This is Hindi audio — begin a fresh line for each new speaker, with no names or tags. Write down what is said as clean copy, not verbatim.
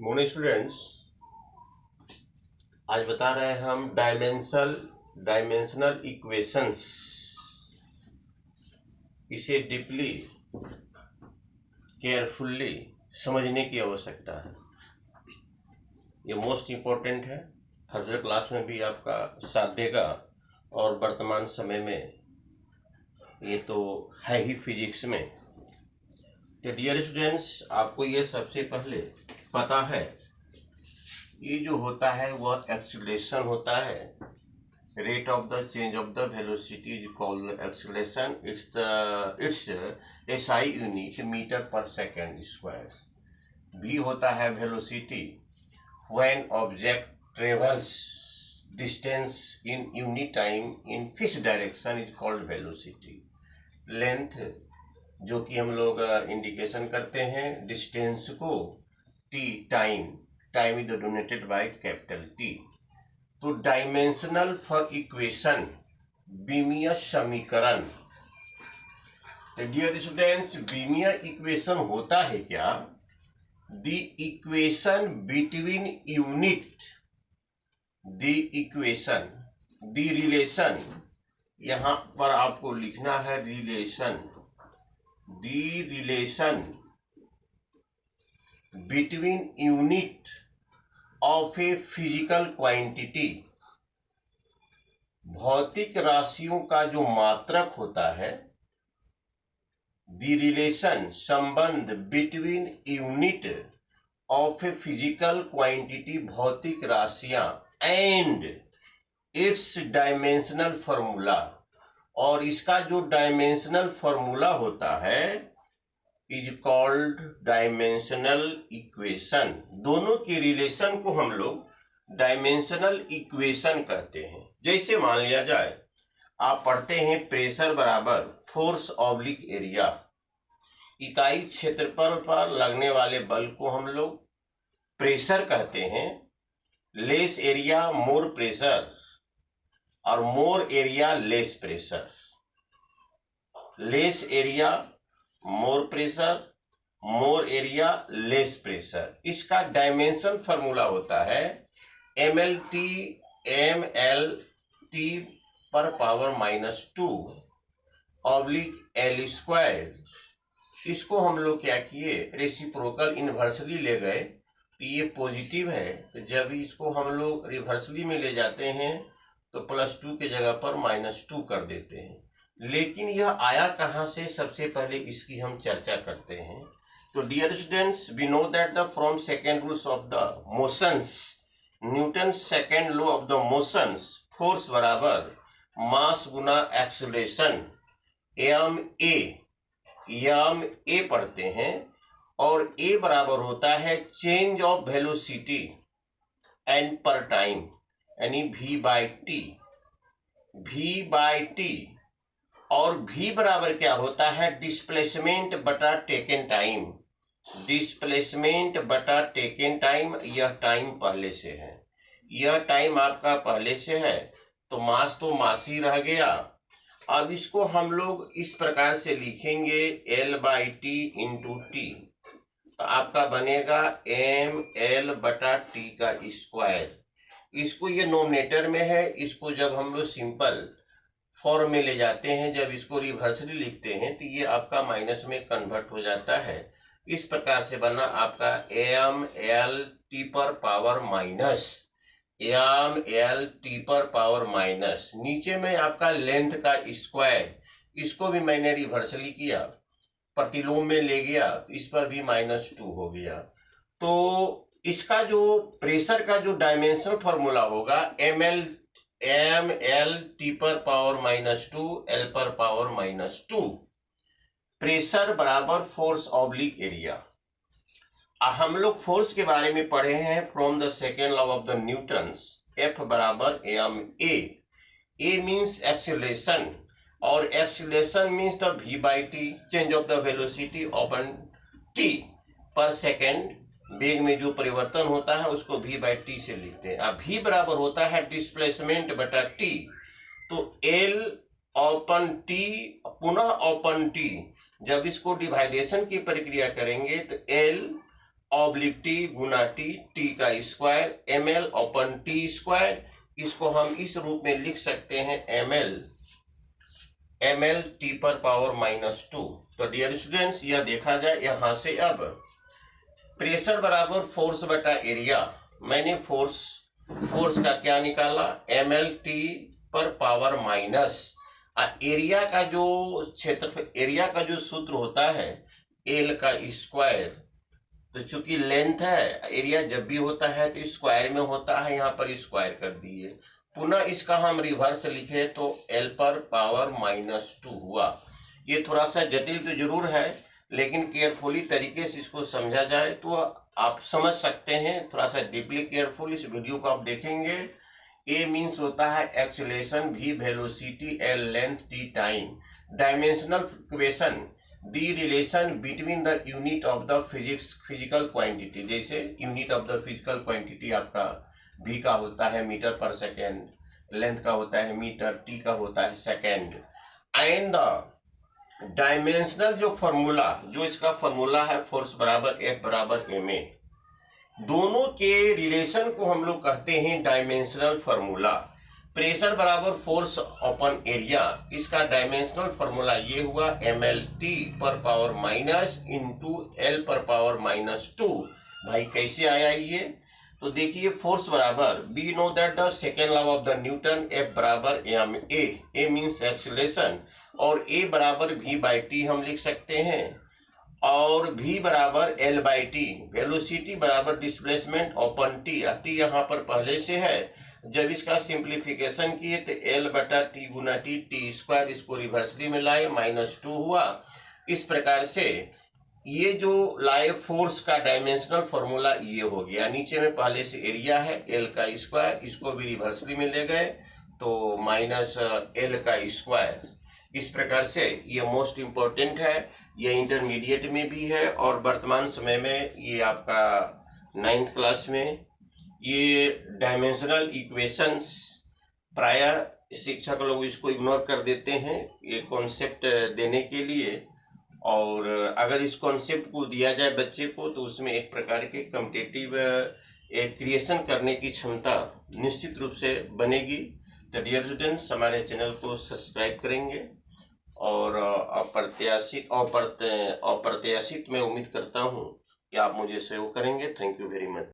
मॉर्निंग स्टूडेंट्स, आज बता रहे हैं हम डायमेंशनल इक्वेशंस। इसे डीपली केयरफुल्ली समझने की आवश्यकता है। ये मोस्ट इम्पोर्टेंट है, फर्दर क्लास में भी आपका साथ देगा और वर्तमान समय में ये तो है ही फिजिक्स में। तो डियर स्टूडेंट्स, आपको ये सबसे पहले पता है, ये जो होता है वह एक्सीलरेशन होता है। Rate of the change of the velocity is called acceleration. Its SI unit metre per second square. v होता है velocity when object travels distance in unit time in fixed direction is called velocity. Length जो कि हम लोग इंडिकेशन करते हैं डिस्टेंस को, t time is donated by capital T। तो डायमेंशनल फॉर इक्वेशन, बीमीय समीकरण। तो डियर स्टूडेंट्स, बीमीय इक्वेशन होता है क्या? The equation between unit, the equation, the relation, यहां पर आपको लिखना है relation, the relation between unit of a physical quantity. भौतिक राशियों का जो मात्रक होता है, द रिलेशन, संबंध, between unit of a physical quantity, भौतिक राशियां, एंड इट्स डायमेंशनल फॉर्मूला, और इसका जो डायमेंशनल फॉर्मूला होता है इज कॉल्ड डायमेंशनल इक्वेशन। दोनों के रिलेशन को हम लोग डायमेंशनल इक्वेशन कहते हैं। जैसे मान लिया जाए, आप पढ़ते हैं प्रेशर बराबर फोर्स ऑब्लिक एरिया। इकाई क्षेत्रफल पर लगने वाले बल को हम लोग प्रेशर कहते हैं। लेस एरिया मोर प्रेशर और more area less pressure. Less area more pressure, more area less pressure. इसका डायमेंशन फॉर्मूला होता है MLT पर पावर -2 ऑब्लिक L स्क्वायर। इसको हम लोग क्या किए, रेसिप्रोकल इनवर्सली ले गए, तो ये पॉजिटिव है, तो जब इसको हम लोग रिवर्सली में ले जाते हैं तो +2 के जगह पर -2 कर देते हैं। लेकिन यह आया कहां से, सबसे पहले इसकी हम चर्चा करते हैं। तो dear students, we know that the from second rules of the motions, Newton second law of the motions, force बराबर mass Guna acceleration, M A पढ़ते हैं, और ए बराबर होता है चेंज ऑफ वेलोसिटी एन पर टाइम, यानी v/t, और v बराबर क्या होता है, डिस्प्लेसमेंट बटा टेकन टाइम। डिस्प्लेसमेंट बटा टेकन टाइम, यह टाइम पहले से है, यह टाइम आपका पहले से है, तो मास तो मास ही रह गया। अब इसको हम लोग इस प्रकार से लिखेंगे L/T इंटू टी, तो आपका बनेगा mL/T का स्क्वायर। इसको ये नोमिनेटर में है, इसको जब हम लोग सिंपल फॉर्म में ले जाते हैं, जब इसको रिवर्सली लिखते हैं तो ये आपका माइनस में कन्वर्ट हो जाता है। इस प्रकार से बना आपका mLT पर पावर माइनस, mLT पर पावर माइनस, नीचे में आपका लेंथ का स्क्वायर, इसको भी मैंने रिवर्सली किया, प्रतिलोम में ले गया, तो इस पर भी -2 हो गया। तो इसका जो प्रेशर का जो डायमेंशन फॉर्मूला होगा MLT पर पावर -2 L पर पावर -2, प्रेशर बराबर फोर्स ऑब्लिक एरिया। हम लोग फोर्स के बारे में पढ़े हैं from the second law of the Newton's, F बराबर ma। A मीन्स एक्सीलरेशन, और acceleration means the v/t, change of the velocity upon t पर सेकेंड। वेग में जो परिवर्तन होता है उसको v/t से लिखते हैं। अब v बराबर होता है डिस्प्लेसमेंट बटा t, तो L/T पुनः अपॉन t, जब इसको डिवाइडेशन की प्रक्रिया करेंगे तो L ऑब्लिक टी गुना टी का स्क्वायर ml अपन टी स्क्वायर। इसको हम इस रूप में लिख सकते हैं ml टी पर पावर -2। तो डियर स्टूडेंट्स, यह देखा जाए यहां से, अब प्रेशर बराबर फोर्स बटा एरिया। मैंने फोर्स का क्या निकाला, ml टी पर पावर माइनस एरिया का जो क्षेत्रफल, एरिया का जो सूत्र होता है एल का स्क्वायर। तो चूंकि लेंथ है, एरिया जब भी होता है तो स्क्वायर में होता है, यहाँ पर स्क्वायर कर दिए। पुनः इसका हम रिवर्स लिखे तो एल पर पावर -2 हुआ। ये थोड़ा सा जटिल तो जरूर है, लेकिन केयरफुली तरीके से इसको समझा जाए तो आप समझ सकते हैं। थोड़ा सा डीपली केयरफुल इस वीडियो को आप देखेंगे। ए मीन्स होता है acceleration, V velocity, L length, T time. Dimensional equation, the relation between the unit of the physical quantity. जैसे unit of the physical quantity आपका भी का होता है मीटर पर सेकेंड, लेंथ का होता है मीटर, टी का होता है सेकेंड। एंड द डायमेंशनल जो फॉर्मूला, जो इसका फॉर्मूला है फोर्स बराबर F बराबर ma, दोनों के रिलेशन को हम लोग कहते हैं डायमेंशनल फॉर्मूला। प्रेशर बराबर फोर्स अपॉन एरिया, इसका डायमेंशनल फॉर्मूला ये हुआ ml t पर पावर माइनस इंटू एल पर पावर -2। भाई कैसे आया ये, तो देखिए फोर्स बराबर be no that the second law of the Newton, F बराबर a मीन्स एक्सीलरेशन, और a बराबर v बाई टी हम लिख सकते हैं, और v बराबर एल बाई टी, वेलोसिटी बराबर डिस्प्लेसमेंट ओपन टी यहाँ पर पहले से है। जब इसका सिंप्लीफिकेशन किए तो एल बटा टी गुना टी स्क्वायर, इसको रिवर्सली में लाए -2 हुआ। इस प्रकार से ये जो लाए फोर्स का डायमेंशनल फॉर्मूला ये हो गया। नीचे में पहले से एरिया है एल का स्क्वायर, इसको भी रिवर्सली में ले गए तो माइनस एल का स्क्वायर। इस प्रकार से ये मोस्ट इम्पोर्टेंट है, ये इंटरमीडिएट में भी है, और वर्तमान समय में ये आपका 9th क्लास में ये डायमेंशनल इक्वेशंस, प्राय शिक्षक लोग इसको इग्नोर कर देते हैं ये कॉन्सेप्ट देने के लिए, और अगर इस कॉन्सेप्ट को दिया जाए बच्चे को तो उसमें एक प्रकार के कॉम्पिटिटिव क्रिएशन करने की क्षमता निश्चित रूप से बनेगी। तो डियर स्टूडेंट्स, हमारे चैनल को सब्सक्राइब करेंगे, और अप्रत्याशित मैं उम्मीद करता हूं कि आप मुझे सहयोग करेंगे। Thank you very much.